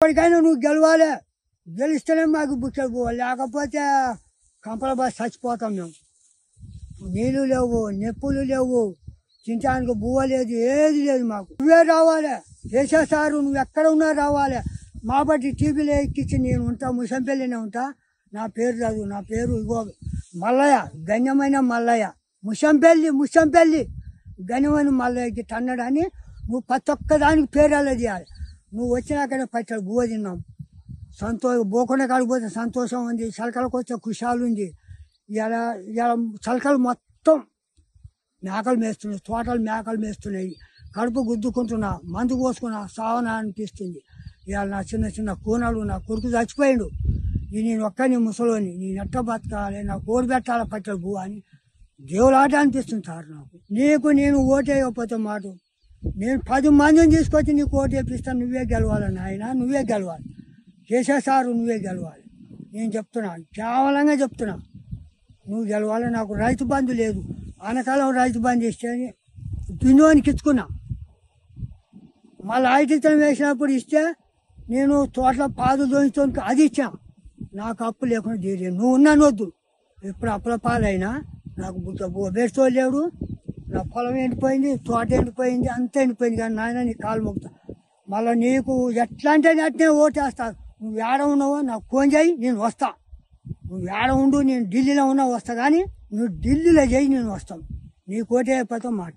ఇప్పటికైనా నువ్వు గెలవాలి, గెలిస్తేనే మాకు బుక్కలు పోవాలి, లేకపోతే కంపల బాగా చచ్చిపోతాం మేము. నీళ్ళు లేవు, నెప్పులు లేవు, తినడానికి బువ్వ లేదు, ఏది లేదు మాకు. నువ్వే రావాలి కేసీఆర్, నువ్వు ఎక్కడ ఉన్నా రావాలి. మా బట్టి టీవీలో ఎక్కించి నేను ఉంటా, ముసంపల్లినే ఉంటా. నా పేరు చదువు, నా పేరు ఇగో మల్లయ్య, గణ్యమైన మల్లయ్య. ముసంపల్లి గణ్యమైన మల్లయ్యకి తన్నడని నువ్వు ప్రతి ఒక్కదానికి పేరు అలా చేయాలి. నువ్వు వచ్చినాకనే పచ్చడి బువ్వ తిన్నాం, బోకుండా కాడిపోతే సంతోషం ఉంది, చలకలకు వచ్చే కుషాలు ఉంది. ఇలా చలకలు మొత్తం మేకలు మేస్తున్నాయి, తోటలు మేకలు మేస్తున్నాయి. కడుపు గుద్దుకుంటున్నా, మందు పోసుకున్నా, సావన అనిపిస్తుంది. ఇవాళ నా చిన్న కూనలు, నా కొడుకు చచ్చిపోయాడు. నేను ఒక్కని ముసలోని, నేను ఎట్ట బతకాలి, నాకు ఓడి పెట్టాలి పచ్చడి బువ్వ అని దేవులాట అనిపిస్తుంది సార్ నాకు. నీకు నేను ఓటేయకపోతే మాట, నేను 10 మందిని తీసుకొచ్చి నీకు ఓటు వేపిస్తాను. నువ్వే గెలవాలి నాయన, నువ్వే గెలవాలి. కేసీఆర్ నువ్వే గెలవాలి. నేను చెప్తున్నా, కేవలంగా చెప్తున్నా, నువ్వు గెలవాలి. నాకు రైతు బంధు లేదు, ఆనకాలం రైతు బంధు ఇస్తే దున్నోనికి ఇచ్చుకున్నా. మళ్ళీ ఐటితనం వేసినప్పుడు ఇస్తే నేను తోటలో పాదు దోయించుకోనికి అది ఇచ్చా. నాకు అప్పు లేకుండా తీరే, నువ్వు ఉన్నాను వద్దు. ఎప్పుడు అప్పుల పాలైనా నాకు బెడ్తో లేడు. నా పొలం ఎండిపోయింది, తోట ఎండిపోయింది, అంత ఎండిపోయింది. కానీ నాయన నీ కాలు మొక్కుతా. మళ్ళీ నీకు ఎట్లా అంటే అట్నే ఓటేస్తా. నువ్వు ఏడ ఉన్నావో నాకు ఫోన్ చేయి, నేను వస్తా. నువ్వు ఏడ ఉండు, నేను ఢిల్లీలో ఉన్నా వస్తా. కానీ నువ్వు ఢిల్లీలో చేయి, నేను వస్తాను. నీకు ఓటే అయిపోతావు మాట.